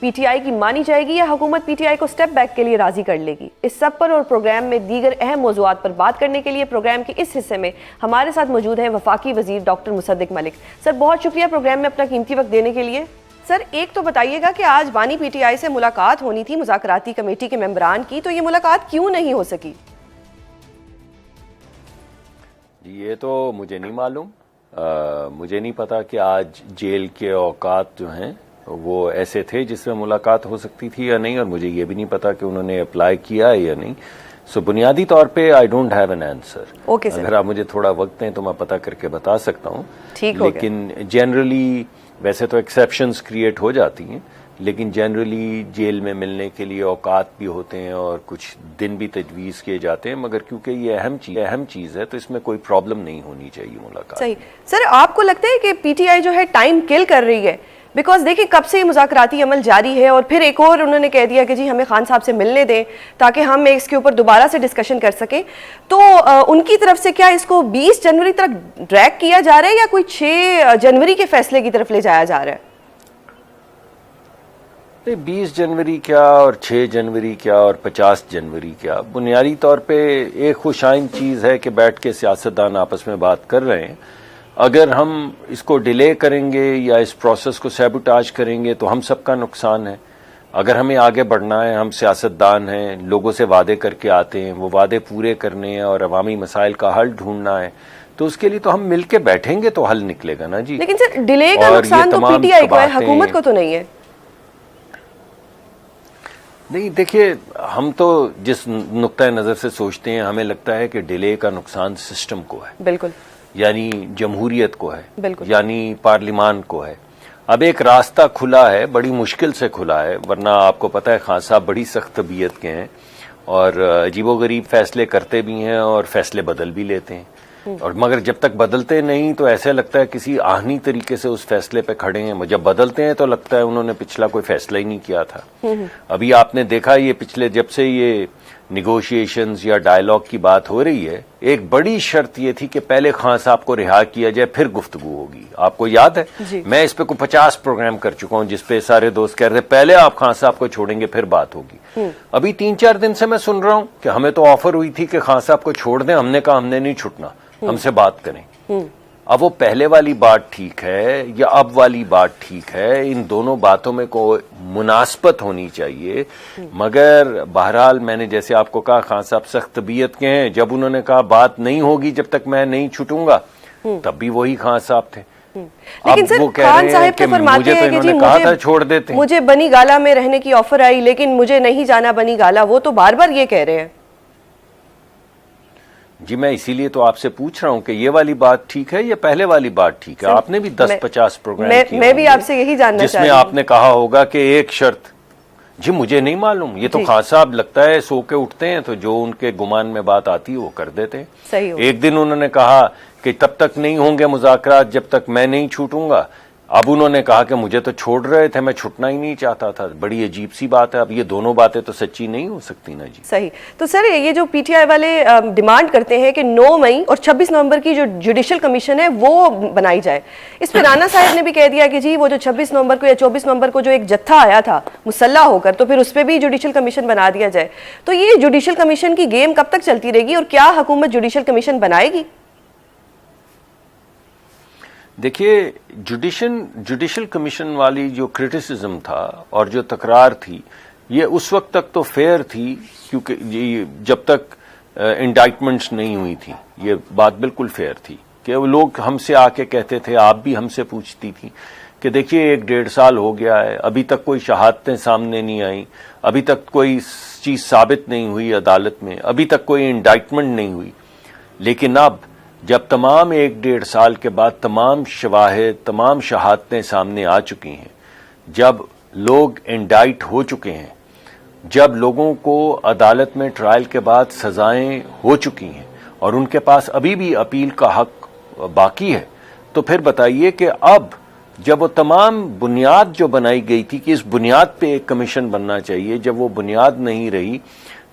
P T I کی مانی جائے گی یا حکومت پی ٹی آئی کو سٹیپ بیک کے لیے راضی کر لے گی؟ اس سب پر اور پروگرام میں دیگر اہم موضوعات پر بات کرنے کے لیے پروگرام کے اس حصے میں ہمارے ساتھ موجود ہیں وفاقی وزیر ڈاکٹر مصدق ملک۔ سر بہت شکریہ پروگرام میں اپنا قیمتی وقت دینے کے لیے۔ سر ایک تو بتائیے گا کہ آج بانی پی ٹی آئی سے ملاقات ہونی تھی مذاکراتی کمیٹی کے ممبران کی، تو یہ ملاقات کیوں نہیں ہو سکی؟ یہ تو مجھے نہیں معلوم، مجھے نہیں پتا کہ آج جیل کے اوقات جو ہیں وہ ایسے تھے جس میں ملاقات ہو سکتی تھی یا نہیں، اور مجھے یہ بھی نہیں پتا کہ انہوں نے اپلائی کیا ہے یا نہیں۔ سو بنیادی طور پہ I don't have an answer. اگر آپ مجھے تھوڑا وقت دیں تو میں پتا کر کے بتا سکتا ہوں، لیکن جنرلی ویسے تو ایکسیپشنز کریٹ ہو جاتی ہیں، لیکن جنرلی جیل میں ملنے کے لیے اوقات بھی ہوتے ہیں اور کچھ دن بھی تجویز کیے جاتے ہیں، مگر کیونکہ یہ اہم چیز ہے تو اس میں کوئی پرابلم نہیں ہونی چاہیے ملاقات۔ صحیح۔ سر آپ کو لگتا ہے کہ پی ٹی آئی جو ہے ٹائم کل کر رہی ہے؟ بیکاز دیکھیں کب سے یہ مذاکراتی عمل جاری ہے، اور پھر ایک اور انہوں نے کہہ دیا کہ جی ہمیں خان صاحب سے ملنے دیں تاکہ ہم اس کے اوپر دوبارہ سے ڈسکشن کر سکیں، تو ان کی طرف سے کیا اس کو 20 جنوری تک ڈریگ کیا جا رہا ہے یا کوئی 6 جنوری کے فیصلے کی طرف لے جایا جا رہا ہے؟ 20 جنوری کیا اور 6 جنوری کیا اور 50 جنوری کیا، بنیادی طور پہ ایک خوش آئند چیز ہے کہ بیٹھ کے سیاستدان آپس میں بات کر رہے ہیں۔ اگر ہم اس کو ڈیلے کریں گے یا اس پروسیس کو سیبوٹاج کریں گے تو ہم سب کا نقصان ہے۔ اگر ہمیں آگے بڑھنا ہے، ہم سیاستدان ہیں، لوگوں سے وعدے کر کے آتے ہیں، وہ وعدے پورے کرنے ہیں اور عوامی مسائل کا حل ڈھونڈنا ہے، تو اس کے لیے تو ہم مل کے بیٹھیں گے تو حل نکلے گا نا جی۔ لیکن سر ڈیلے کا نقصان تو پی ٹی آئی کو ہے، حکومت کو تو نہیں ہے۔ نہیں دیکھیے، ہم تو جس نقطۂ نظر سے سوچتے ہیں ہمیں لگتا ہے کہ ڈیلے کا نقصان سسٹم کو ہے، بالکل، یعنی جمہوریت کو ہے، بالکل، یعنی پارلیمان کو ہے۔ اب ایک راستہ کھلا ہے، بڑی مشکل سے کھلا ہے، ورنہ آپ کو پتہ ہے خان صاحب بڑی سخت طبیعت کے ہیں اور عجیب و غریب فیصلے کرتے بھی ہیں اور فیصلے بدل بھی لیتے ہیں، اور مگر جب تک بدلتے نہیں تو ایسے لگتا ہے کسی آہنی طریقے سے اس فیصلے پہ کھڑے ہیں، جب بدلتے ہیں تو لگتا ہے انہوں نے پچھلا کوئی فیصلہ ہی نہیں کیا تھا۔ ابھی آپ نے دیکھا یہ پچھلے جب سے یہ نیگوشیشنز یا ڈائیلاگ کی بات ہو رہی ہے، ایک بڑی شرط یہ تھی کہ پہلے خان صاحب کو رہا کیا جائے پھر گفتگو ہوگی۔ آپ کو یاد ہے میں اس پہ کوئی 50 پروگرام کر چکا ہوں جس پہ سارے دوست کہہ رہے پہلے آپ خان صاحب کو چھوڑیں گے پھر بات ہوگی۔ ابھی 3-4 دن سے میں سن رہا ہوں کہ ہمیں تو آفر ہوئی تھی کہ خان صاحب کو چھوڑ دیں، ہم نے کہا ہم نے نہیں چھوٹنا، ہم سے بات کریں۔ اب وہ پہلے والی بات ٹھیک ہے یا اب والی بات ٹھیک ہے، ان دونوں باتوں میں کوئی مناسبت ہونی چاہیے، مگر بہرحال میں نے جیسے آپ کو کہا خان صاحب سخت طبیعت کے ہیں، جب انہوں نے کہا بات نہیں ہوگی جب تک میں نہیں چھٹوں گا، تب بھی وہی خان صاحب تھے۔ لیکن سر خان صاحب تو فرماتے ہیں کہ جی مجھے بنی گالا میں رہنے کی آفر آئی لیکن مجھے نہیں جانا بنی گالا، وہ تو بار بار یہ کہہ رہے ہیں۔ جی میں اسی لیے تو آپ سے پوچھ رہا ہوں کہ یہ والی بات ٹھیک ہے یا پہلے والی بات ٹھیک ہے؟ آپ نے بھی 10-50 پروگرام کیے میں بھی آپ سے یہی جاننا جس میں آپ نے کہا ہوگا کہ ایک شرط، جی مجھے نہیں معلوم، یہ تو خان صاحب لگتا ہے سو کے اٹھتے ہیں تو جو ان کے گمان میں بات آتی ہے وہ کر دیتے ہیں۔ ایک دن انہوں نے کہا کہ تب تک نہیں ہوں گے مذاکرات جب تک میں نہیں چھوٹوں گا، اب انہوں نے کہا کہ مجھے تو چھوڑ رہے تھے، میں چھٹنا ہی نہیں چاہتا تھا۔ بڑی عجیب سی بات ہے، اب یہ دونوں باتیں تو سچی نہیں ہو سکتی نا جی۔ صحیح۔ تو سر یہ جو پی ٹی آئی والے ڈیمانڈ کرتے ہیں کہ 9 مئی اور 26 نومبر کی جو جوڈیشل کمیشن ہے وہ بنائی جائے، اس پہ رانا صاحب نے بھی کہہ دیا کہ جی وہ جو 26 نومبر کو یا 24 نومبر کو جو ایک جتھا آیا تھا مسلح ہو کر، تو پھر اس پہ بھی جوڈیشل کمیشن بنا دیا جائے۔ تو یہ جوڈیشل کمیشن کی گیم کب تک چلتی رہے گی اور کیا حکومت جوڈیشل کمیشن بنائے گی؟ دیکھیے جوڈیشل کمیشن والی جو کرٹیسزم تھا اور جو تکرار تھی یہ اس وقت تک تو فیئر تھی کیونکہ جب تک انڈائٹمنٹس نہیں ہوئی تھی، یہ بات بالکل فیئر تھی کہ وہ لوگ ہم سے آ کے کہتے تھے، آپ بھی ہم سے پوچھتی تھی کہ دیکھیے 1-1.5 سال ہو گیا ہے، ابھی تک کوئی شہادتیں سامنے نہیں آئیں، ابھی تک کوئی چیز ثابت نہیں ہوئی عدالت میں، ابھی تک کوئی انڈائٹمنٹ نہیں ہوئی، لیکن اب جب تمام 1-1.5 سال کے بعد تمام شواہد، تمام شہادتیں سامنے آ چکی ہیں، جب لوگ انڈائٹ ہو چکے ہیں، جب لوگوں کو عدالت میں ٹرائل کے بعد سزائیں ہو چکی ہیں اور ان کے پاس ابھی بھی اپیل کا حق باقی ہے، تو پھر بتائیے کہ اب جب وہ تمام بنیاد جو بنائی گئی تھی کہ اس بنیاد پہ ایک کمیشن بننا چاہیے، جب وہ بنیاد نہیں رہی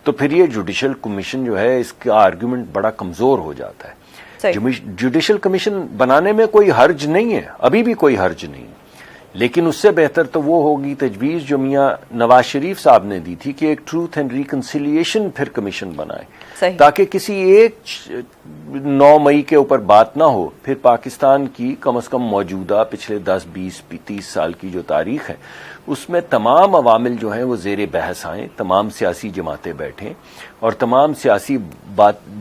تو پھر یہ جوڈیشل کمیشن جو ہے اس کا آرگیومنٹ بڑا کمزور ہو جاتا ہے۔ جوڈیشل کمیشن بنانے میں کوئی حرج نہیں ہے، ابھی بھی کوئی حرج نہیں، لیکن اس سے بہتر تو وہ ہوگی تجویز جو میاں نواز شریف صاحب نے دی تھی کہ ایک ٹروتھ اینڈ ریکنسیلیشن پھر کمیشن بنائے, صحیح. تاکہ کسی ایک 9 مئی کے اوپر بات نہ ہو, پھر پاکستان کی کم از کم موجودہ پچھلے 10 20 30 سال کی جو تاریخ ہے اس میں تمام عوامل جو ہیں وہ زیر بحث آئیں, تمام سیاسی جماعتیں بیٹھیں اور تمام سیاسی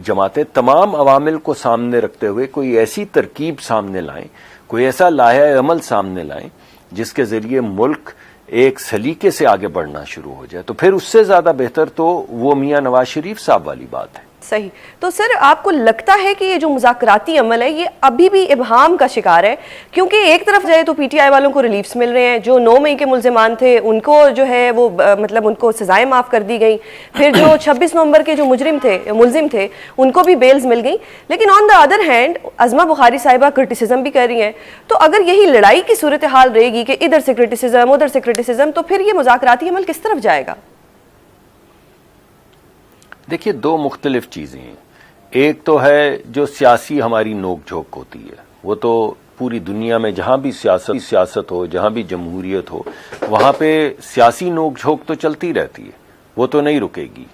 جماعتیں تمام عوامل کو سامنے رکھتے ہوئے کوئی ایسی ترکیب سامنے لائیں, کوئی ایسا لائحہ عمل سامنے لائیں جس کے ذریعے ملک ایک سلیقے سے آگے بڑھنا شروع ہو جائے. تو پھر اس سے زیادہ بہتر تو وہ میاں نواز شریف صاحب والی بات ہے. صحیح. تو سر آپ کو لگتا ہے کہ یہ جو مذاکراتی عمل ہے یہ ابھی بھی ابہام کا شکار ہے؟ کیونکہ ایک طرف جائے تو پی ٹی آئی والوں کو ریلیفز مل رہے ہیں, جو 9 مئی کے ملزمان تھے ان کو جو ہے وہ مطلب ان کو سزائیں معاف کر دی گئیں, پھر جو 26 نومبر کے جو ملزم تھے ان کو بھی بیلز مل گئیں, لیکن آن دا ادر ہینڈ عظمہ بخاری صاحبہ کرٹیسزم بھی کر رہی ہیں. تو اگر یہی لڑائی کی صورتحال رہے گی کہ ادھر سے کرٹیسزم ادھر سے کرٹیسزم, تو پھر یہ مذاکراتی عمل کس طرف جائے گا؟ دیکھیے 2 مختلف چیزیں ہیں. ایک تو ہے جو سیاسی ہماری نوک جھوک ہوتی ہے, وہ تو پوری دنیا میں جہاں بھی سیاست ہو, جہاں بھی جمہوریت ہو, وہاں پہ سیاسی نوک جھوک تو چلتی رہتی ہے, وہ تو نہیں رکے گی.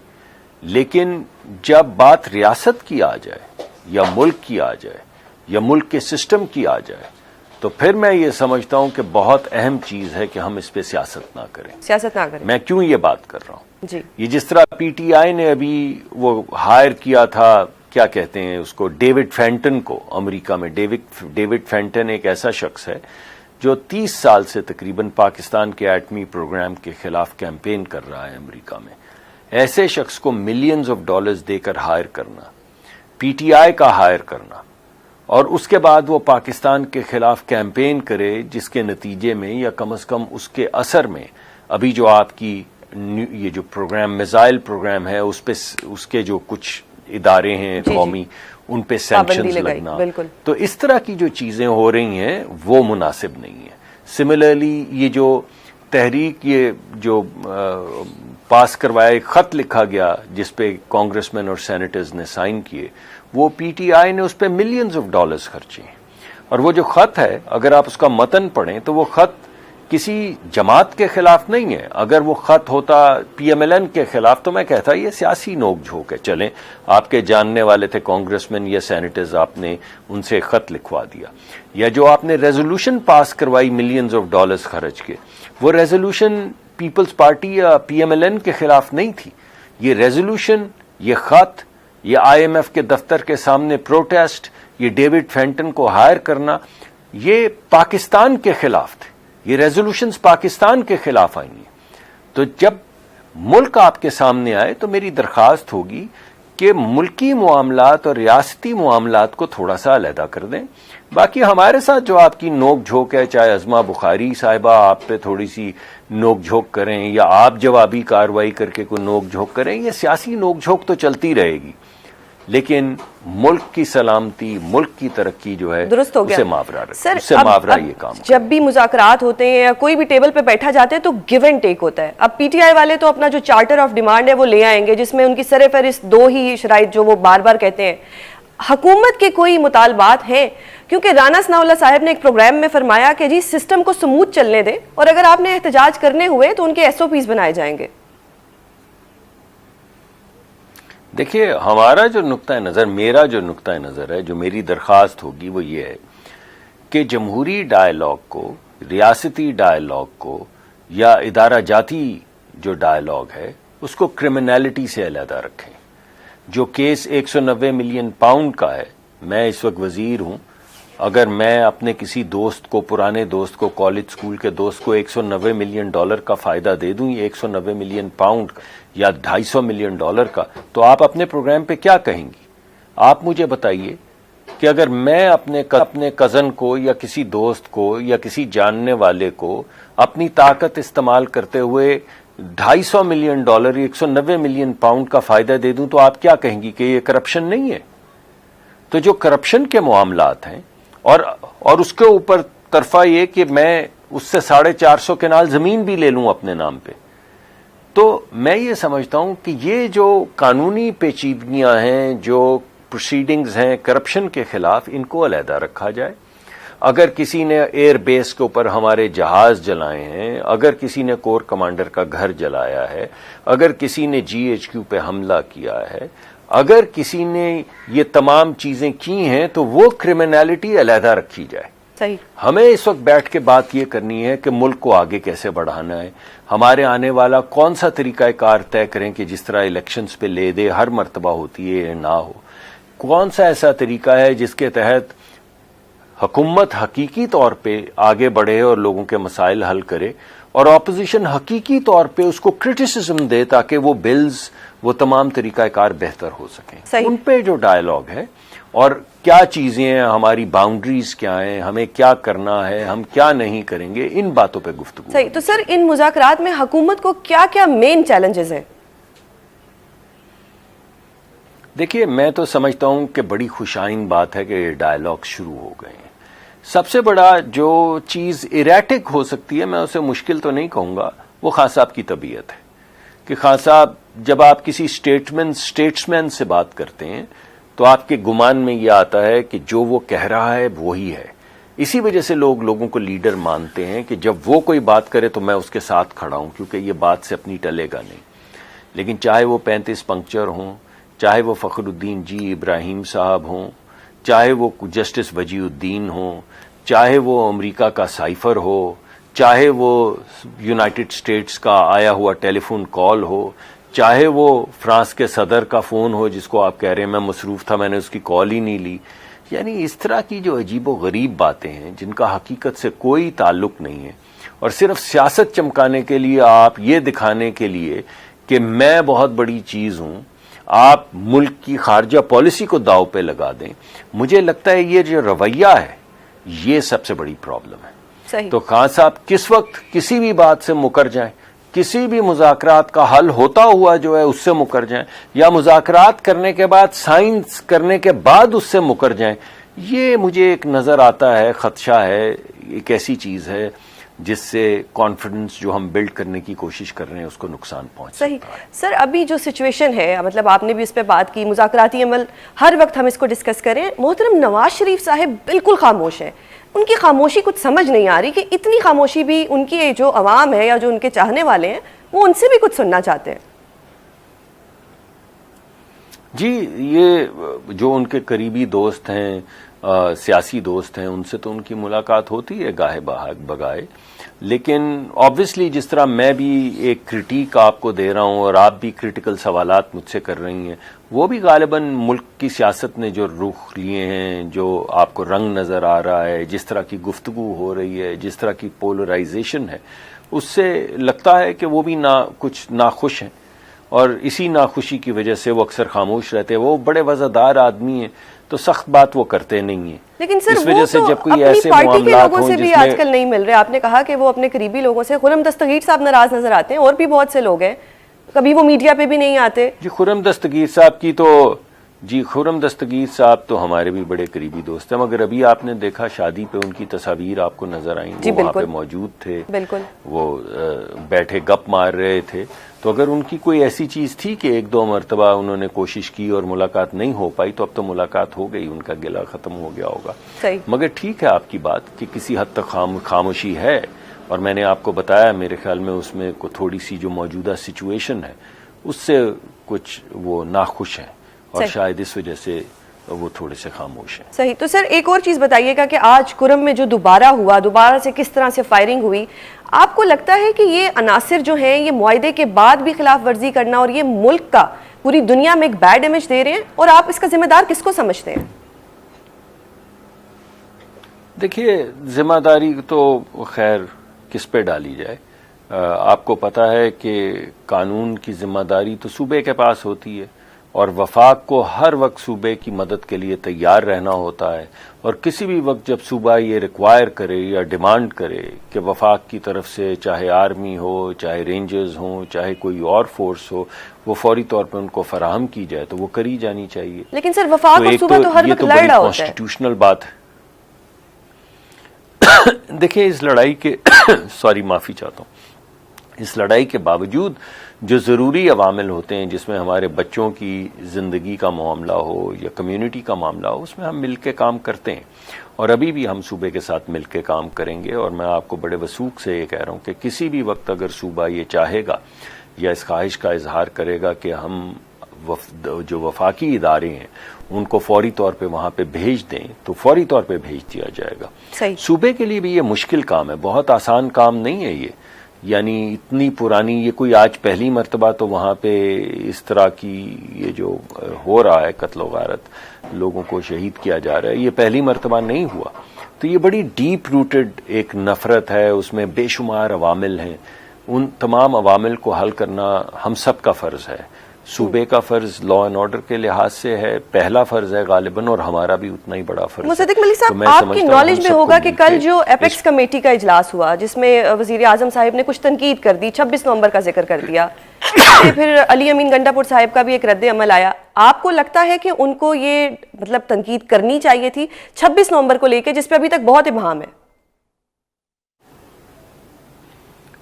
لیکن جب بات ریاست کی آ جائے یا ملک کی آ جائے یا ملک کے سسٹم کی آ جائے تو پھر میں یہ سمجھتا ہوں کہ بہت اہم چیز ہے کہ ہم اس پہ سیاست نہ کریں. میں کیوں یہ بات کر رہا ہوں؟ جی. یہ جس طرح پی ٹی آئی نے ابھی وہ ہائر کیا تھا, کیا کہتے ہیں اس کو, ڈیوڈ فینٹن کو امریکہ میں. ڈیوڈ فینٹن ایک ایسا شخص ہے جو 30 سال سے تقریباً پاکستان کے ایٹمی پروگرام کے خلاف کیمپین کر رہا ہے امریکہ میں. ایسے شخص کو ملینز آف ڈالرز دے کر ہائر کرنا, پی ٹی آئی کا ہائر کرنا, اور اس کے بعد وہ پاکستان کے خلاف کیمپین کرے جس کے نتیجے میں یا کم از کم اس کے اثر میں ابھی جو آپ کی یہ جو پروگرام میزائل پروگرام ہے اس کے جو کچھ ادارے ہیں قومی ان پہ سینکشنز لگنا, تو اس طرح کی جو چیزیں ہو رہی ہیں وہ مناسب نہیں ہے. سملرلی یہ جو تحریک, یہ جو پاس کروایا, ایک خط لکھا گیا جس پہ کانگریس مین اور سینیٹرز نے سائن کیے, وہ پی ٹی آئی نے اس پہ ملینز آف ڈالرز خرچے ہیں. اور وہ جو خط ہے اگر آپ اس کا متن پڑھیں تو وہ خط کسی جماعت کے خلاف نہیں ہے. اگر وہ خط ہوتا پی ایم ایل این کے خلاف تو میں کہتا یہ سیاسی نوک جھوک ہے. چلیں آپ کے جاننے والے تھے کانگریس مین یا سینیٹرز, آپ نے ان سے خط لکھوا دیا. یا جو آپ نے ریزولوشن پاس کروائی ملینز آف ڈالرز خرچ کے, وہ ریزولوشن پیپلز پارٹی یا پی ایم ایل این کے خلاف نہیں تھی. یہ ریزولوشن, یہ خط, یہ آئی ایم ایف کے دفتر کے سامنے پروٹیسٹ, یہ ڈیوڈ فینٹن کو ہائر کرنا, یہ پاکستان کے خلاف تھے. یہ ریزولوشنز پاکستان کے خلاف آئی ہیں. تو جب ملک آپ کے سامنے آئے تو میری درخواست ہوگی کہ ملکی معاملات اور ریاستی معاملات کو تھوڑا سا علیحدہ کر دیں. باقی ہمارے ساتھ جو آپ کی نوک جھوک ہے, چاہے عظمہ بخاری صاحبہ آپ پہ تھوڑی سی نوک جھوک کریں یا آپ جوابی کارروائی کر کے کوئی نوک جھوک کریں, یہ سیاسی نوک جھوک تو چلتی رہے گی, لیکن ملک کی سلامتی, ملک کی ترقی جو ہے درست ہو گیا. اسے ماورہ رکھیں, سر اسے ماورہ یہ کام. جب بھی مذاکرات ہوتے ہیں یا کوئی بھی ٹیبل پہ بیٹھا جاتے ہیں تو گیو اینڈ ٹیک ہوتا ہے. اب پی ٹی آئی والے تو اپنا جو چارٹر آف ڈیمانڈ ہے وہ لے آئیں گے جس میں ان کی سر فہرست 2 ہی شرائط جو وہ بار بار کہتے ہیں. حکومت کے کوئی مطالبات ہیں؟ کیونکہ رانا ثناء اللہ صاحب نے ایک پروگرام میں فرمایا کہ جی سسٹم کو سموتھ چلنے دیں, اور اگر آپ نے احتجاج کرنے ہوئے تو ان کے ایس او پیز بنائے جائیں گے. دیکھیے ہمارا جو نقطہ نظر, میرا جو نقطہ نظر ہے, جو میری درخواست ہوگی وہ یہ ہے کہ جمہوری ڈائیلاگ کو, ریاستی ڈائیلاگ کو یا ادارہ جاتی جو ڈائیلاگ ہے اس کو کرمنالٹی سے علیحدہ رکھیں. جو کیس 190 ملین پاؤنڈ کا ہے, میں اس وقت وزیر ہوں, اگر میں اپنے کسی دوست کو, پرانے دوست کو, کالج سکول کے دوست کو 190 ملین ڈالر کا فائدہ دے دوں, یہ 190 ملین پاؤنڈ یا 250 ملین ڈالر کا, تو آپ اپنے پروگرام پہ کیا کہیں گی؟ آپ مجھے بتائیے کہ اگر میں اپنے کزن کو یا کسی دوست کو یا کسی جاننے والے کو اپنی طاقت استعمال کرتے ہوئے 250 ملین ڈالر یا 190 ملین پاؤنڈ کا فائدہ دے دوں تو آپ کیا کہیں گی کہ یہ کرپشن نہیں ہے؟ تو جو کرپشن کے معاملات ہیں اور اس کے اوپر طرفہ یہ کہ میں اس سے 450 کنال زمین بھی لے لوں اپنے نام پہ, تو میں یہ سمجھتا ہوں کہ یہ جو قانونی پیچیدگیاں ہیں, جو پروسیڈنگز ہیں کرپشن کے خلاف, ان کو علیحدہ رکھا جائے. اگر کسی نے ایئر بیس کے اوپر ہمارے جہاز جلائے ہیں، اگر کسی نے کور کمانڈر کا گھر جلایا ہے، اگر کسی نے GHQ پہ حملہ کیا ہے، اگر کسی نے یہ تمام چیزیں کی ہیں تو وہ کرمنالٹی علیحدہ رکھی جائے. صحیح. ہمیں اس وقت بیٹھ کے بات یہ کرنی ہے کہ ملک کو آگے کیسے بڑھانا ہے، ہمارے آنے والا کون سا طریقہ کار طے کریں کہ جس طرح الیکشنز پہ لے دے ہر مرتبہ ہوتی ہے یا نہ ہو، کون سا ایسا طریقہ ہے جس کے تحت حکومت حقیقی طور پہ آگے بڑھے اور لوگوں کے مسائل حل کرے، اور اپوزیشن حقیقی طور پہ اس کو کرٹیسزم دے تاکہ وہ بلز، وہ تمام طریقہ کار بہتر ہو سکیں. صحیح. ان پہ جو ڈائلاگ ہے اور کیا چیزیں ہیں، ہماری باؤنڈریز کیا ہیں، ہمیں کیا کرنا ہے، ہم کیا نہیں کریں گے، ان باتوں پہ گفتگو. صحیح. تو سر ان مذاکرات میں حکومت کو کیا کیا مین چیلنجز ہیں؟ دیکھیے میں تو سمجھتا ہوں کہ بڑی خوشائن بات ہے کہ یہ ڈائلاگ شروع ہو گئے ہیں. سب سے بڑا جو چیز ایریٹک ہو سکتی ہے، میں اسے مشکل تو نہیں کہوں گا، وہ خان صاحب کی طبیعت ہے کہ خان صاحب جب آپ کسی اسٹیٹسمین سے بات کرتے ہیں تو آپ کے گمان میں یہ آتا ہے کہ جو وہ کہہ رہا ہے وہی ہے. اسی وجہ سے لوگوں کو لیڈر مانتے ہیں کہ جب وہ کوئی بات کرے تو میں اس کے ساتھ کھڑا ہوں، کیونکہ یہ بات سے اپنی ٹلے گا نہیں. لیکن چاہے وہ 35 پنکچر ہوں، چاہے وہ فخر الدین جی ابراہیم صاحب ہوں، چاہے وہ جسٹس وجی الدین ہوں، چاہے وہ امریکہ کا سائفر ہو، چاہے وہ یونائٹڈ اسٹیٹس کا آیا ہوا ٹیلی فون کال ہو، چاہے وہ فرانس کے صدر کا فون ہو جس کو آپ کہہ رہے ہیں میں مصروف تھا، میں نے اس کی کال ہی نہیں لی. یعنی اس طرح کی جو عجیب و غریب باتیں ہیں جن کا حقیقت سے کوئی تعلق نہیں ہے، اور صرف سیاست چمکانے کے لیے، آپ یہ دکھانے کے لیے کہ میں بہت بڑی چیز ہوں، آپ ملک کی خارجہ پالیسی کو داؤ پہ لگا دیں. مجھے لگتا ہے یہ جو رویہ ہے یہ سب سے بڑی پرابلم ہے. صحیح. تو خان صاحب کس وقت کسی بھی بات سے مکر جائیں، کسی بھی مذاکرات کا حل ہوتا ہوا جو ہے اس سے مکر جائیں، یا مذاکرات کرنے کے بعد سائنس کرنے کے بعد اس سے مکر جائیں، یہ مجھے ایک نظر آتا ہے خدشہ ہے. ایک ایسی چیز ہے جس سے کانفیڈنس جو ہم بلڈ کرنے کی کوشش کر رہے ہیں اس کو نقصان پہنچ سکتا ہے. صحیح. سر ابھی جو سچویشن ہے، مطلب آپ نے بھی اس پہ بات کی، مذاکراتی عمل ہر وقت ہم اس کو ڈسکس کریں، محترم نواز شریف صاحب بالکل خاموش ہیں. ان کی خاموشی کچھ سمجھ نہیں آ رہی کہ اتنی خاموشی بھی ان کی جو عوام ہے یا جو ان کے چاہنے والے ہیں وہ ان سے بھی کچھ سننا چاہتے ہیں. جی یہ جو ان کے قریبی دوست ہیں، سیاسی دوست ہیں، ان سے تو ان کی ملاقات ہوتی ہے گاہے بگائے، لیکن آبویسلی جس طرح میں بھی ایک کرٹیک آپ کو دے رہا ہوں اور آپ بھی کرٹیکل سوالات مجھ سے کر رہی ہیں، وہ بھی غالباً ملک کی سیاست نے جو رخ لیے ہیں، جو آپ کو رنگ نظر آ رہا ہے، جس طرح کی گفتگو ہو رہی ہے، جس طرح کی پولرائزیشن ہے، اس سے لگتا ہے کہ وہ بھی کچھ ناخوش ہیں، اور اسی ناخوشی کی وجہ سے وہ اکثر خاموش رہتے ہیں. وہ بڑے وزادار آدمی ہیں تو سخت بات وہ کرتے نہیں ہیں. لیکن سر اس وجہ سے وہ جب تو کوئی اپنی ایسے پارٹی کے معاملات لوگوں ہوں سے بھی جس میں آج کل نہیں مل رہے. آپ نے کہا کہ وہ اپنے قریبی لوگوں سے، خرم دستگیر صاحب ناراض نظر آتے ہیں، اور بھی بہت سے لوگ ہیں، کبھی وہ میڈیا پہ بھی نہیں آتے. جی خرم دستگیر صاحب کی تو خرم دستگیر صاحب تو ہمارے بھی بڑے قریبی دوست ہیں، مگر ابھی آپ نے دیکھا شادی پہ ان کی تصاویر آپ کو نظر آئیں، وہ وہاں پہ موجود تھے، بالکل وہ بیٹھے گپ مار رہے تھے. تو اگر ان کی کوئی ایسی چیز تھی کہ ایک دو مرتبہ انہوں نے کوشش کی اور ملاقات نہیں ہو پائی، تو اب تو ملاقات ہو گئی، ان کا گلہ ختم ہو گیا ہوگا. صحیح. مگر ٹھیک ہے آپ کی بات کہ کسی حد تک خاموشی ہے، اور میں نے آپ کو بتایا میرے خیال میں اس میں تھوڑی سی جو موجودہ سچویشن ہے اس سے کچھ وہ ناخوش ہیں، اور شاید اس وجہ سے وہ تھوڑے سے خاموش ہیں. صحیح. تو سر ایک اور چیز بتائیے گا کہ آج کرم میں جو دوبارہ سے کس طرح سے فائرنگ ہوئی، آپ کو لگتا ہے کہ یہ عناصر جو ہیں یہ معاہدے کے بعد بھی خلاف ورزی کرنا اور یہ ملک کا پوری دنیا میں ایک بیڈ امیج دے رہے ہیں، اور آپ اس کا ذمہ دار کس کو سمجھتے ہیں؟ دیکھیے ذمہ داری تو خیر کس پہ ڈالی جائے. آپ کو پتا ہے کہ قانون کی ذمہ داری تو صوبے کے پاس ہوتی ہے، اور وفاق کو ہر وقت صوبے کی مدد کے لیے تیار رہنا ہوتا ہے، اور کسی بھی وقت جب صوبہ یہ ریکوائر کرے یا ڈیمانڈ کرے کہ وفاق کی طرف سے چاہے آرمی ہو، چاہے رینجرز ہوں، چاہے کوئی اور فورس ہو، وہ فوری طور پہ ان کو فراہم کی جائے تو وہ کری جانی چاہیے. لیکن سر وفاق اور صوبہ تو ہر وقت لڑ رہا ہوتا ہے. کانسٹیٹیوشنل بات ہے. دیکھیں اس لڑائی کے معافی چاہتا ہوں، اس لڑائی کے باوجود جو ضروری عوامل ہوتے ہیں جس میں ہمارے بچوں کی زندگی کا معاملہ ہو یا کمیونٹی کا معاملہ ہو، اس میں ہم مل کے کام کرتے ہیں، اور ابھی بھی ہم صوبے کے ساتھ مل کے کام کریں گے. اور میں آپ کو بڑے وثوق سے یہ کہہ رہا ہوں کہ کسی بھی وقت اگر صوبہ یہ چاہے گا یا اس خواہش کا اظہار کرے گا کہ ہم جو وفاقی ادارے ہیں ان کو فوری طور پہ وہاں پہ بھیج دیں تو فوری طور پہ بھیج دیا جائے گا. صحیح. صوبے کے لیے بھی یہ مشکل کام ہے، بہت آسان کام نہیں ہے یہ، یعنی اتنی پرانی، یہ کوئی آج پہلی مرتبہ تو وہاں پہ اس طرح کی یہ جو ہو رہا ہے قتل و غارت، لوگوں کو شہید کیا جا رہا ہے، یہ پہلی مرتبہ نہیں ہوا. تو یہ بڑی ڈیپ روٹڈ ایک نفرت ہے، اس میں بے شمار عوامل ہیں. ان تمام عوامل کو حل کرنا ہم سب کا فرض ہے. صوبے کا فرض لا اینڈ آرڈر کے لحاظ سے ہے، پہلا فرض ہے غالباً، اور ہمارا بھی اتنا ہی بڑا فرض ہے. مصدق ملک صاحب، آپ کی نالج میں ہوگا کہ کل جو ایپیکس کمیٹی کا اجلاس ہوا جس میں وزیر اعظم صاحب نے کچھ تنقید کر دی، 26 نومبر کا ذکر کر دیا، پھر علی امین گنڈا پور صاحب کا بھی ایک رد عمل آیا. آپ کو لگتا ہے کہ ان کو یہ مطلب تنقید کرنی چاہیے تھی 26 نومبر کو لے کے، جس پہ ابھی تک بہت ابہام ہے؟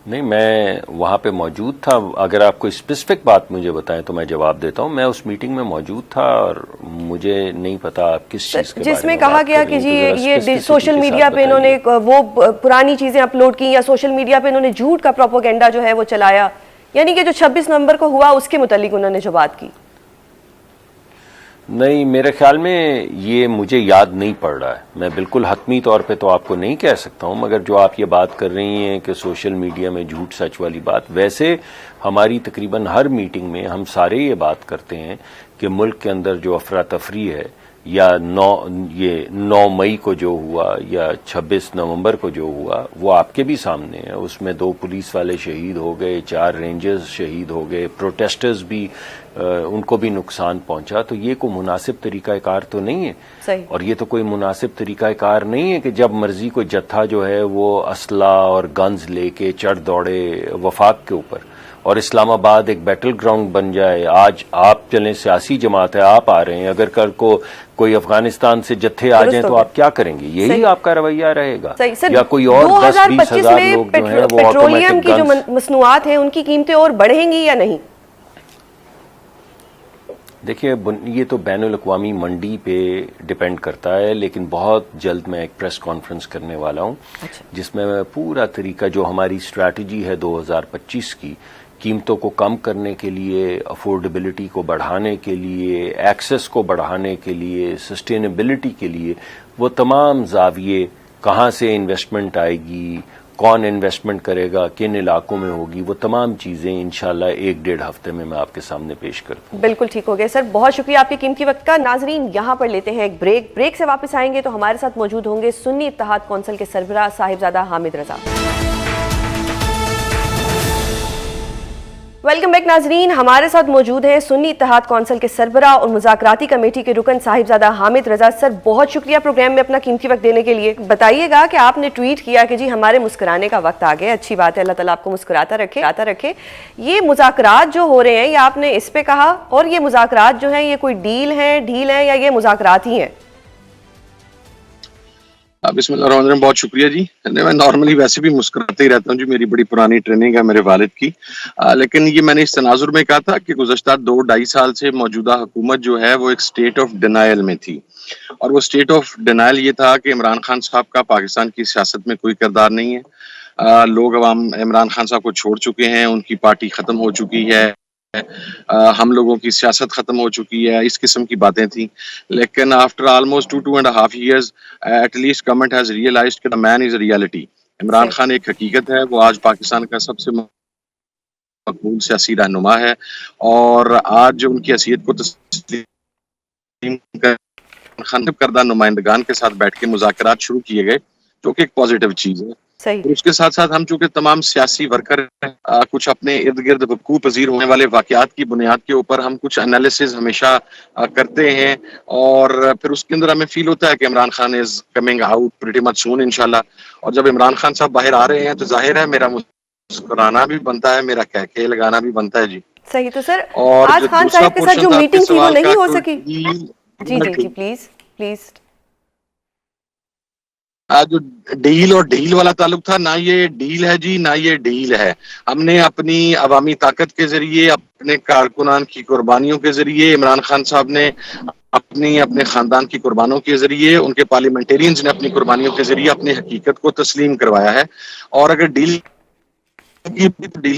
نہیں، میں وہاں پہ موجود تھا. اگر آپ کوئی اسپیسیفک بات مجھے بتائیں تو میں جواب دیتا ہوں. میں اس میٹنگ میں موجود تھا اور مجھے نہیں پتا آپ کس چیز کے بارے میں جس میں کہا گیا کہ جی یہ سوشل میڈیا پہ انہوں نے وہ پرانی چیزیں اپلوڈ کی، یا سوشل میڈیا پہ انہوں نے جھوٹ کا پروپیگنڈا جو ہے وہ چلایا، یعنی کہ جو 26 نومبر کو ہوا اس کے متعلق انہوں نے جو بات کی. نہیں، میرے خیال میں یہ مجھے یاد نہیں پڑ رہا ہے. میں بالکل حتمی طور پہ تو آپ کو نہیں کہہ سکتا ہوں، مگر جو آپ یہ بات کر رہی ہیں کہ سوشل میڈیا میں جھوٹ سچ والی بات، ویسے ہماری تقریباً ہر میٹنگ میں ہم سارے یہ بات کرتے ہیں کہ ملک کے اندر جو افراتفری ہے، یا 9 مئی کو جو ہوا یا 26 نومبر کو جو ہوا، وہ آپ کے بھی سامنے ہے. اس میں 2 پولیس والے شہید ہو گئے، 4 رینجرز شہید ہو گئے، پروٹیسٹرز بھی ان کو بھی نقصان پہنچا. تو یہ کوئی مناسب طریقہ کار تو نہیں ہے. صحیح. اور یہ تو کوئی مناسب طریقہ کار نہیں ہے کہ جب مرضی کوئی جتھا جو ہے وہ اسلحہ اور گنز لے کے چڑھ دوڑے وفاق کے اوپر، اور اسلام آباد ایک بیٹل گراؤنڈ بن جائے. آج آپ چلیں، سیاسی جماعت ہے، آپ آ رہے ہیں، اگر کل کو کوئی افغانستان سے جتھے آ جائیں تو آپ کیا کریں گے؟ یہی آپ کا رویہ رہے گا؟ یا کوئی اور 10-20 ہزار لوگ جو ہیں وہ پیٹرولیم کی جو مصنوعات ہیں ان کی قیمتیں اور بڑھیں گی یا نہیں؟ دیکھیے، یہ تو بین الاقوامی منڈی پہ ڈیپینڈ کرتا ہے، لیکن بہت جلد میں ایک پریس کانفرنس کرنے والا ہوں جس میں پورا طریقہ جو ہماری اسٹریٹجی ہے 2025 کی، قیمتوں کو کم کرنے کے لیے، افورڈیبلٹی کو بڑھانے کے لیے، ایکسیس کو بڑھانے کے لیے، سسٹینیبلٹی کے لیے، وہ تمام زاویے، کہاں سے انویسٹمنٹ آئے گی، کون انویسٹمنٹ کرے گا، کن علاقوں میں ہوگی، وہ تمام چیزیں انشاءاللہ 1-1.5 ہفتے میں آپ کے سامنے پیش کرتا ہوں. بالکل ٹھیک ہو گیا سر، بہت شکریہ آپ کے قیمتی وقت کا. ناظرین، یہاں پر لیتے ہیں ایک بریک سے واپس آئیں گے تو ہمارے ساتھ موجود ہوں گے سنی اتحاد کونسل کے سربراہ صاحبزادہ حامد رضا. ویلکم بیک ناظرین، ہمارے ساتھ موجود ہیں سنی اتحاد کونسل کے سربراہ اور مذاکراتی کمیٹی کے رکن صاحبزادہ حامد رضا. سر، بہت شکریہ پروگرام میں اپنا قیمتی وقت دینے کے لیے. بتائیے گا کہ آپ نے ٹویٹ کیا کہ جی ہمارے مسکرانے کا وقت آ گیا. اچھی بات ہے، اللہ تعالیٰ آپ کو مسکراتا رکھے. یہ مذاکرات جو ہو رہے ہیں، یہ آپ نے اس پہ کہا، اور یہ مذاکرات جو ہیں یہ کوئی ڈھیل ہیں یا یہ مذاکرات ہی ہیں؟ بسم اللہ الرحمن الرحیم. بہت شکریہ جی. میں نارملی ویسے بھی مسکراتے ہی رہتا ہوں جی، میری بڑی پرانی ٹریننگ ہے میرے والد کی، لیکن یہ میں نے اس تناظر میں کہا تھا کہ گزشتہ 2-2.5 سال سے موجودہ حکومت جو ہے وہ ایک سٹیٹ آف ڈینائل میں تھی، اور وہ سٹیٹ آف ڈینائل یہ تھا کہ عمران خان صاحب کا پاکستان کی سیاست میں کوئی کردار نہیں ہے. لوگ عوام عمران خان صاحب کو چھوڑ چکے ہیں، ان کی پارٹی ختم ہو چکی ہے، ہم لوگوں کی سیاست ختم ہو چکی ہے، اس قسم کی باتیں تھیں. لیکن after almost 2.5 years at least government has realised کہ the man is a reality. Imran Khan ایک حقیقت ہے، وہ آج پاکستان کا سب سے مقبول سیاسی رہنما ہے، اور آج جو ان کی حیثیت کو تسلیم کردہ نمائندگان کے ساتھ بیٹھ کے مذاکرات شروع کیے گئے، جو کہ ایک پازیٹیو چیز ہے. اس کے ساتھ ساتھ ہم چونکہ تمام سیاسی ورکر کچھ اپنے ارد گرد وقوع پذیر ہونے والے واقعات کی بنیاد کے اوپر ہم کچھ انالیسز ہمیشہ کرتے ہیں، اور پھر اس کے اندر ہمیں فیل ہوتا ہے کہ Imran Khan is coming out pretty much soon انشاءاللہ. اور جب عمران خان صاحب باہر آ رہے ہیں تو ظاہر ہے میرا مسکرانا بھی بنتا ہے، میرا کہکے لگانا بھی بنتا ہے جی. صحیح. تو سر اور آج خان صاحب کے ساتھ جو میٹنگ تھی وہ نہیں ہو سکی؟ جی پلیز. جو ڈیل اور ڈھیل والا تعلق تھا، نہ یہ ڈیل ہے جی، نہ یہ ڈیل ہے. ہم نے اپنی عوامی طاقت کے ذریعے، اپنے کارکنان کی قربانیوں کے ذریعے، عمران خان صاحب نے اپنے خاندان کی قربانوں کے ذریعے، ان کے پارلیمنٹیرینز نے اپنی قربانیوں کے ذریعے اپنی حقیقت کو تسلیم کروایا ہے. اور اگر ڈیلیں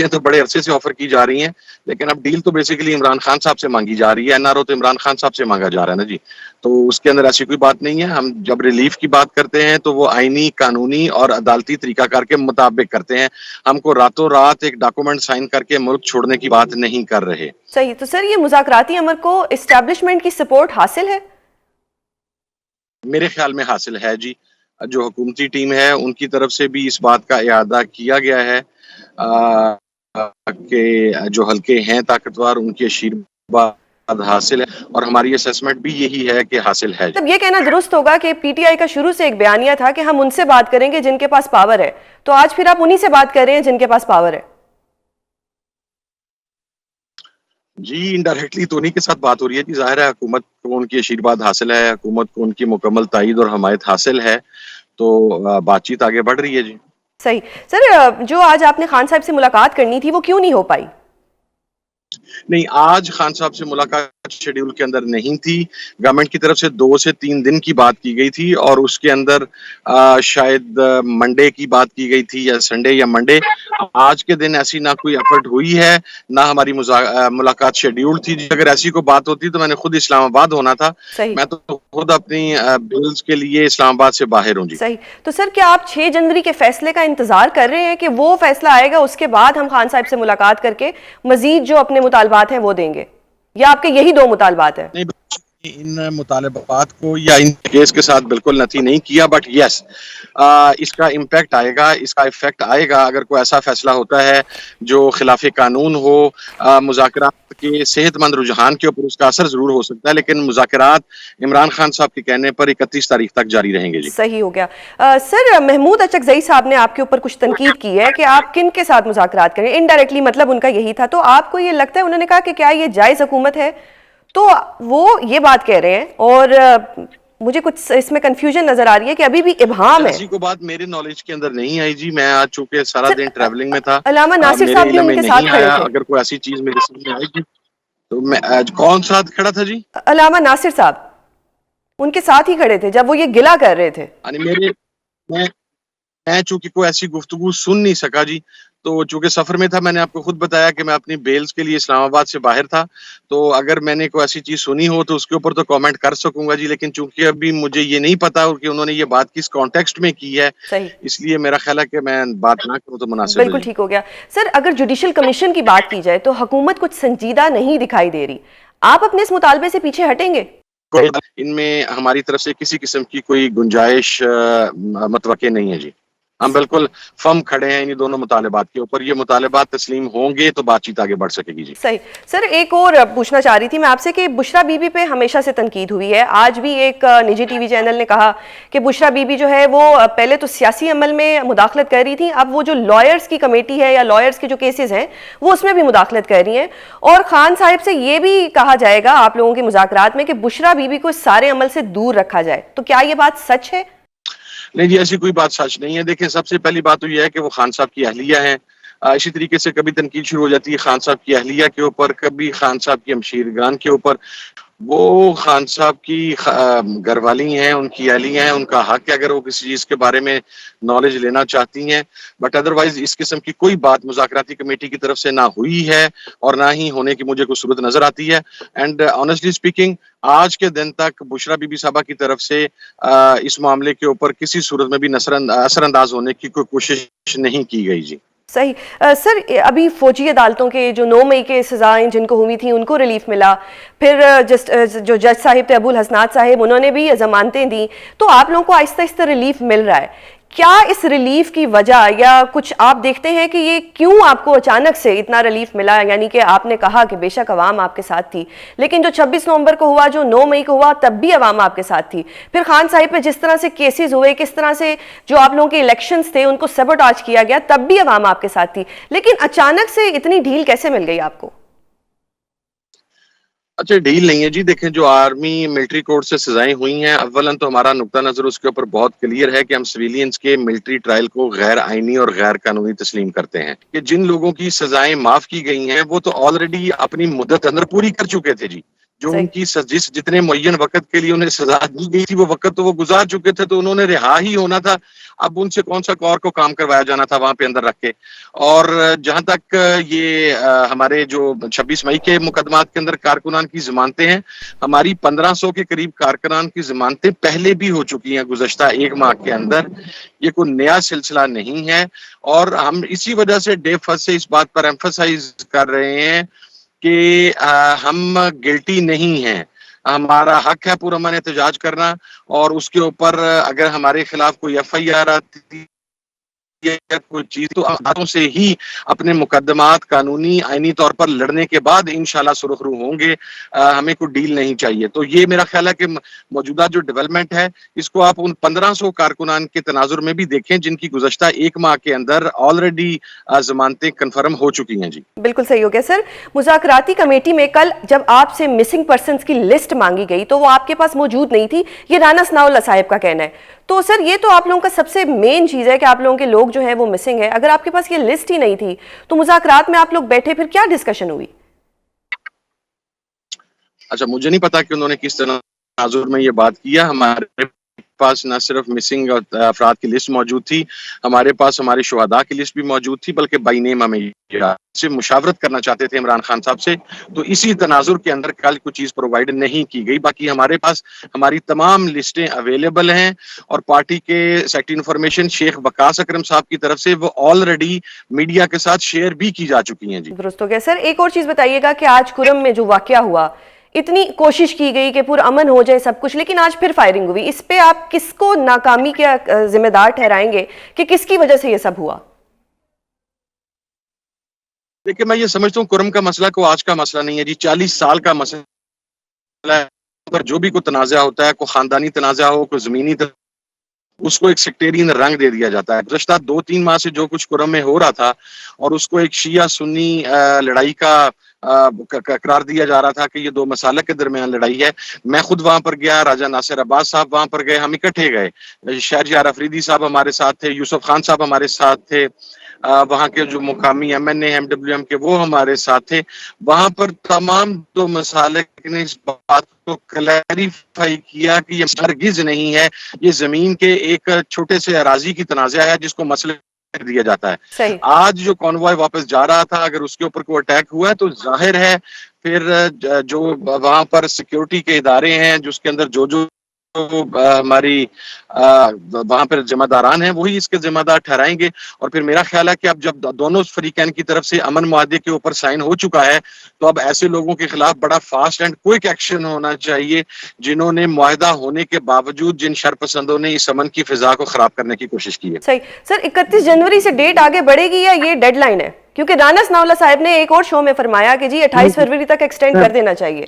تو بڑے عرصے سے آفر کی جا رہی ہیں، لیکن اب ڈیل تو بیسیکلی عمران خان صاحب سے مانگی جا رہی ہے. این آر او تو عمران خان صاحب سے مانگا جا رہا ہے نا جی. تو اس کے اندر ایسی کوئی بات نہیں ہے. ہم جب ریلیف کی بات کرتے ہیں تو وہ آئینی، قانونی اور عدالتی طریقہ کار کے مطابق کرتے ہیں. ہم کو راتوں رات ایک ڈاکومنٹ سائن کر کے ملک چھوڑنے کی بات نہیں کر رہے. صحیح. تو سر، یہ مذاکراتی عمل کو اسٹیبلشمنٹ کی سپورٹ حاصل ہے؟ میرے خیال میں حاصل ہے جی. جو حکومتی ٹیم ہے ان کی طرف سے بھی اس بات کا اعادہ کیا گیا ہے کہ جو حلقے ہیں طاقتور، ان کی آشیرواد حاصل ہے، اور ہماری اسیسمنٹ بھی یہی ہے کہ حاصل ہے. تب یہ کہنا درست ہوگا کہ پی ٹی آئی کا شروع سے ایک بیانیہ تھا کہ ہم ان سے بات کریں گے جن کے پاس پاور ہے، تو آج پھر آپ انہی سے بات کر رہے ہیں جن کے پاس پاور ہے؟ جی انڈائریکٹلی تو انہی کے ساتھ بات ہو رہی ہے جی. ظاہر ہے حکومت کو ان کی آشیرواد حاصل ہے، حکومت کو ان کی مکمل تائید اور حمایت حاصل ہے، تو بات چیت آگے بڑھ رہی ہے جی. صحیح. سر، جو آج آپ نے خان صاحب سے ملاقات کرنی تھی وہ کیوں نہیں ہو پائی؟ نہیں، آج خان صاحب سے ملاقات شیڈیول کے اندر نہیں تھی. گورنمنٹ کی طرف سے 2 سے 3 دن کی بات کی گئی تھی، اور اس کے اندر شاید منڈے کی بات کی گئی تھی، یا سنڈے یا منڈے. آج کے دن ایسی نہ کوئی ایفرٹ ہوئی ہے، نہ ہماری ملاقات شیڈیول تھی. اگر ایسی کوئی بات ہوتی تو میں نے خود اسلام آباد ہونا تھا. صحیح. میں تو خود اپنی بیلز کے لیے اسلام آباد سے باہر ہوں جی. صحیح. تو سر، کیا آپ 6 جنوری کے فیصلے کا انتظار کر رہے ہیں کہ وہ فیصلہ آئے گا اس کے بعد ہم خان صاحب سے ملاقات کر کے مزید جو اپنے مطالبات ہیں وہ دیں گے، یا آپ کے یہی 2 مطالبات ہیں؟ نہیں، ان مطالبات کو یا ان کیس کے ساتھ بالکل نفی نہیں کیا، بٹ یس اس کا امپیکٹ آئے گا، اس کا افیکٹ آئے گا. اگر کوئی ایسا فیصلہ ہوتا ہے جو خلاف قانون ہو، مذاکرات کے صحت مند رجحان کے اوپر اس کا اثر ضرور ہو سکتا ہے، لیکن مذاکرات عمران خان صاحب کے کہنے پر 31 تاریخ تک جاری رہیں گے جی. صحیح ہو گیا. سر، محمود اچکزئی صاحب نے آپ کے اوپر کچھ تنقید کی ہے کہ آپ کن کے ساتھ مذاکرات کریں، انڈائریکٹلی مطلب ان کا یہی تھا. تو آپ کو یہ لگتا ہے، انہوں نے کہا کہ کیا یہ جائز حکومت ہے، تو وہ یہ بات کہہ رہے ہیں، اور مجھے کچھ اس میں کنفیوژن نظر آ رہی ہے کہ ابھی بھی ابہام ہے. ایسی کو بات میرے نالج کے اندر نہیں آئی جی. میں آج چونکہ سارا دن ٹریولنگ میں تھا، علامہ ناصر صاحب بھی ان کے ساتھ کھڑے تھے. اگر کوئی ایسی چیز میرے سامنے آئے گی تو میں کون ساتھ کھڑا تھا جی؟ علامہ ناصر صاحب ان کے ساتھ ہی کھڑے تھے جب وہ یہ گلہ کر رہے تھے. میں چونکہ کوئی ایسی گفتگو سن نہیں سکا جی. تو چونکہ سفر میں تھا، میں نے آپ کو خود بتایا کہ میں اپنی بیلز کے لیے اسلام آباد سے باہر تھا. تو اگر میں نے کوئی ایسی چیز سنی ہو تو اس کے اوپر تو کامنٹ کر سکوں گا جی. لیکن چونکہ ابھی مجھے یہ نہیں پتا کہ انہوں نے یہ بات کس کانٹیکسٹ میں کی ہے، صحیح، اس لیے میرا خیال ہے کہ میں بات نہ کروں تو مناسب. بالکل ٹھیک ہو گیا. سر، اگر جوڈیشل کمیشن کی بات کی جائے تو حکومت کچھ سنجیدہ نہیں دکھائی دے رہی. آپ اپنے اس مطالبے سے پیچھے ہٹیں گے؟ ان میں ہماری طرف سے کسی قسم کی کوئی گنجائش متوقع نہیں ہے جی. ہم بالکل فم کھڑے ہیں انہی دونوں مطالبات کے اوپر. یہ مطالبات تسلیم ہوں گے تو بات چیت آگے بڑھ سکے گی جی. صحیح. سر، ایک اور پوچھنا چاہ رہی تھی میں آپ سے کہ بشرا بی بی پہ ہمیشہ سے تنقید ہوئی ہے. آج بھی ایک نجی ٹی وی چینل نے کہا کہ بشرا بی بی جو ہے وہ پہلے تو سیاسی عمل میں مداخلت کر رہی تھی، اب وہ جو لائرز کی کمیٹی ہے یا لائرز کے جو کیسز ہیں وہ اس میں بھی مداخلت کر رہی ہیں. اور خان صاحب سے یہ بھی کہا جائے گا آپ لوگوں کے مذاکرات میں کہ بشرا بی بی کو اس سارے عمل سے دور رکھا جائے. تو کیا یہ بات سچ ہے؟ نہیں جی، ایسی کوئی بات سچ نہیں ہے. دیکھیں، سب سے پہلی بات تو یہ ہے کہ وہ خان صاحب کی اہلیہ ہیں. اسی طریقے سے کبھی تنقید شروع ہو جاتی ہے خان صاحب کی اہلیہ کے اوپر، کبھی خان صاحب کی ہمشیرگان کے اوپر. وہ خان صاحب کی گھر والی ہیں، ان کی اہلیہ ہیں، ان کا حق ہے اگر وہ کسی چیز کے بارے میں نالج لینا چاہتی ہیں. بٹ ادروائز اس قسم کی کوئی بات مذاکراتی کمیٹی کی طرف سے نہ ہوئی ہے اور نہ ہی ہونے کی مجھے کوئی صورت نظر آتی ہے. اینڈ آنیسٹلی اسپیکنگ، آج کے دن تک بشرا بی بی صاحبہ کی طرف سے اس معاملے کے اوپر کسی صورت میں بھی اثر انداز ہونے کی کوئی کوشش نہیں کی گئی جی. صحیح. سر، ابھی فوجی عدالتوں کے جو 9 مئی کے سزائیں جن کو ہوئی تھیں ان کو ریلیف ملا، پھر جو جج صاحب تھے ابو الحسنات صاحب، انہوں نے بھی ضمانتیں دیں، تو آپ لوگوں کو آہستہ آہستہ ریلیف مل رہا ہے. کیا اس ریلیف کی وجہ یا کچھ آپ دیکھتے ہیں کہ یہ کیوں آپ کو اچانک سے اتنا ریلیف ملا؟ یعنی کہ آپ نے کہا کہ بے شک عوام آپ کے ساتھ تھی، لیکن جو 26 نومبر کو ہوا، جو 9 مئی کو ہوا، تب بھی عوام آپ کے ساتھ تھی. پھر خان صاحب پہ جس طرح سے کیسز ہوئے، کس طرح سے جو آپ لوگوں کے الیکشنز تھے ان کو سیبوٹاج کیا گیا، تب بھی عوام آپ کے ساتھ تھی. لیکن اچانک سے اتنی ڈھیل کیسے مل گئی آپ کو؟ اچھا ڈیل نہیں ہے جی. دیکھیں جو آرمی ملٹری کورٹ سے سزائیں ہوئی ہیں، اولاً تو ہمارا نقطہ نظر اس کے اوپر بہت کلیئر ہے کہ ہم سویلینز کے ملٹری ٹرائل کو غیر آئینی اور غیر قانونی تسلیم کرتے ہیں. کہ جن لوگوں کی سزائیں معاف کی گئی ہیں وہ تو آلریڈی اپنی مدت اندر پوری کر چکے تھے جی. جو ان کی جتنے معین وقت کے لیے انہیں سزا دی گئی تھی وہ وقت تو وہ گزار چکے تھے، تو انہوں نے رہا ہی ہونا تھا. اب ان سے کون سا اور کو کام کروایا جانا تھا وہاں پہ اندر رکھ کے. اور جہاں تک یہ ہمارے جو 26 مئی کے مقدمات کے اندر کارکنان کی ضمانتیں ہیں، ہماری 1500 کے قریب کارکنان کی ضمانتیں پہلے بھی ہو چکی ہیں گزشتہ ایک ماہ کے اندر. یہ کوئی نیا سلسلہ نہیں ہے، اور ہم اسی وجہ سے ڈے فرسٹ سے اس بات پر ایمفسائز کر رہے ہیں کہ ہم گلٹی نہیں ہیں. ہمارا حق ہے پرامن احتجاج کرنا، اور اس کے اوپر اگر ہمارے خلاف کوئی ایف آئی آر آتی یا کوئی چیز تو ہاتھوں سے ہی اپنے مقدمات قانونی آئینی طور پر لڑنے کے بعد انشاءاللہ سرخ رو ہوں گے. ہمیں کوئی ڈیل نہیں چاہیے. تو یہ میرا خیال ہے کہ موجودہ جو ڈیولپمنٹ ہے اس کو آپ ان 1500 کارکنان کے تناظر میں بھی دیکھیں جن کی گزشتہ ایک ماہ کے اندر آلریڈی ضمانتیں کنفرم ہو چکی ہیں جی. بالکل صحیح ہو گیا سر. مذاکراتی کمیٹی میں کل جب آپ سے مسنگ پرسنز کی لسٹ مانگی گئی تو وہ آپ کے پاس موجود نہیں تھی، یہ رانا ثناء اللہ صاحب کا کہنا ہے. تو سر یہ تو آپ لوگوں کا سب سے مین چیز ہے کہ آپ لوگوں کے لوگ جو ہیں وہ مسنگ ہے. اگر آپ کے پاس یہ لسٹ ہی نہیں تھی تو مذاکرات میں آپ لوگ بیٹھے پھر کیا ڈسکشن ہوئی؟ اچھا مجھے نہیں پتا کہ انہوں نے کس طرح تناظر میں یہ بات کیا. ہمارے پاس نہ صرف مسنگ افراد کی لسٹ موجود تھی، ہمارے پاس ہمارے شہداء کی لسٹ بھی موجود تھی، بلکہ بائی نیم ہمیں سے مشاورت کرنا چاہتے تھے عمران خان صاحب سے. تو اسی تناظر کے اندر کل کوئی چیز پرووائڈ نہیں کی گئی. باقی ہمارے پاس ہماری تمام لسٹیں اویلیبل ہیں، اور پارٹی کے سیکرٹری انفارمیشن شیخ وقاص اکرم صاحب کی طرف سے وہ آلریڈی میڈیا کے ساتھ شیئر بھی کی جا چکی ہیں جی. درست ہو گیا سر. ایک اور چیز بتائیے گا کہ آج کرم میں جو واقعہ ہوا، اتنی کوشش کی گئی کہ پرامن ہو جائے سب کچھ، لیکن آج پھر فائرنگ ہوئی. اس پہ آپ کس کو ناکامی کا ذمہ دار ٹھہرائیں گے کہ کس کی وجہ سے یہ سب ہوا؟ دیکھیں میں یہ سمجھتا ہوں کرم کا مسئلہ کوئی آج کا مسئلہ نہیں ہے جی. 40 سال کا مسئلہ ہے. پر جو بھی کوئی تنازع ہوتا ہے، کوئی خاندانی تنازع ہو، کوئی زمینی اس کو ایک سیکٹیرین رنگ دے دیا جاتا ہے. گزشتہ 2-3 ماہ سے جو کچھ کرم میں ہو رہا تھا اور اس کو ایک شیعہ سنی لڑائی کا قرار دیا جا رہا تھا کہ یہ دو مسالک کے درمیان لڑائی ہے. میں خود وہاں پر گیا، راجہ ناصر عباس صاحب وہاں پر گئے، ہم اکٹھے گئے. شہریار افریدی صاحب ہمارے ساتھ تھے، یوسف خان صاحب ہمارے ساتھ تھے، وہاں کے جو مقامی M N A M W M کے وہ ہمارے ساتھ تھے. وہاں پر تمام دو مسالک نے اس بات کو کلیریفائی کیا کہ یہ ہرگز نہیں ہے، یہ زمین کے ایک چھوٹے سے اراضی کی تنازع ہے جس کو مسئلہ دیا جاتا ہے. صحیح. آج جو کانوائے واپس جا رہا تھا، اگر اس کے اوپر کوئی اٹیک ہوا ہے تو ظاہر ہے پھر جو وہاں پر سیکیورٹی کے ادارے ہیں جس کے اندر جو ہماری وہاں پر ذمہ داران ہیں وہی اس کے ذمہ دار ٹھہرائیں گے. اور پھر میرا خیال ہے کہ اب جب دونوں فریقین کی طرف سے امن معاہدے کے اوپر سائن ہو چکا ہے تو اب ایسے لوگوں کے خلاف بڑا فاسٹ اینڈ کوئک ایکشن ہونا چاہیے جنہوں نے معاہدہ ہونے کے باوجود جن شر پسندوں نے اس امن کی فضا کو خراب کرنے کی کوشش کی ہے. صحیح. سر 31 جنوری سے ڈیٹ آگے بڑھے گی یا یہ ڈیڈ لائن ہے؟ کیونکہ رانا ثناء اللہ صاحب نے ایک اور شو میں فرمایا کہ جی 28 فروری تک ایکسٹینڈ کر دینا چاہیے.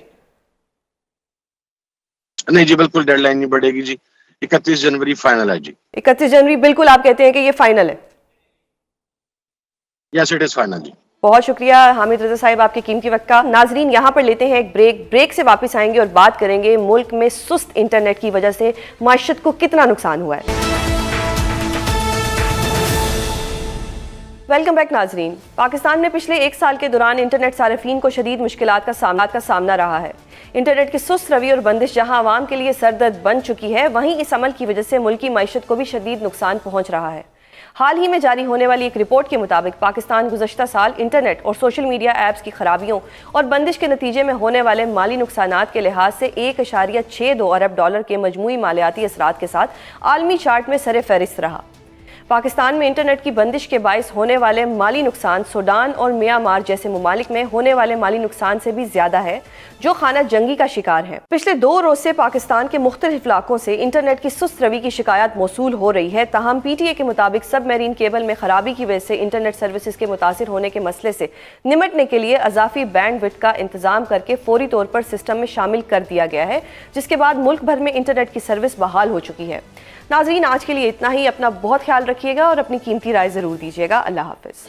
نہیں جی بالکل ڈیڈ لائن نہیں بڑھے گی جی. 31 جنوری فائنل ہے جی. 31 جنوری بالکل آپ کہتے ہیں کہ یہ فائنل ہے؟ یس اٹ از فائنل جی. بہت شکریہ حامد رضا صاحب آپ کے قیمتی وقت کا. ناظرین یہاں پر لیتے ہیں ایک بریک سے واپس آئیں گے اور بات کریں گے ملک میں سست انٹرنیٹ کی وجہ سے معیشت کو کتنا نقصان ہوا ہے. ویلکم بیک ناظرین. پاکستان میں پچھلے ایک سال کے دوران انٹرنیٹ صارفین کو شدید مشکلات کا سامنا رہا ہے. انٹرنیٹ کی سست روی اور بندش جہاں عوام کے لیے سردرد بن چکی ہے، وہیں اس عمل کی وجہ سے ملکی معیشت کو بھی شدید نقصان پہنچ رہا ہے. حال ہی میں جاری ہونے والی ایک رپورٹ کے مطابق پاکستان گزشتہ سال انٹرنیٹ اور سوشل میڈیا ایپس کی خرابیوں اور بندش کے نتیجے میں ہونے والے مالی نقصانات کے لحاظ سے $1.62 ارب کے مجموعی مالیاتی اثرات کے ساتھ عالمی چارٹ میں سر فہرست رہا. پاکستان میں انٹرنیٹ کی بندش کے باعث ہونے والے مالی نقصان سوڈان اور میانمار جیسے ممالک میں ہونے والے مالی نقصان سے بھی زیادہ ہے جو خانہ جنگی کا شکار ہیں. پچھلے 2 روز سے پاکستان کے مختلف علاقوں سے انٹرنیٹ کی سست روی کی شکایات موصول ہو رہی ہے. تاہم پی ٹی اے کے مطابق سب میرین کیبل میں خرابی کی وجہ سے انٹرنیٹ سروسز کے متاثر ہونے کے مسئلے سے نمٹنے کے لیے اضافی بینڈ وڈتھ کا انتظام کر کے فوری طور پر سسٹم میں شامل کر دیا گیا ہے، جس کے بعد ملک بھر میں انٹرنیٹ کی سروس بحال ہو چکی ہے. ناظرین آج کے لیے اتنا ہی. اپنا بہت خیال رکھیے گا اور اپنی قیمتی رائے ضرور دیجیے گا. اللہ حافظ.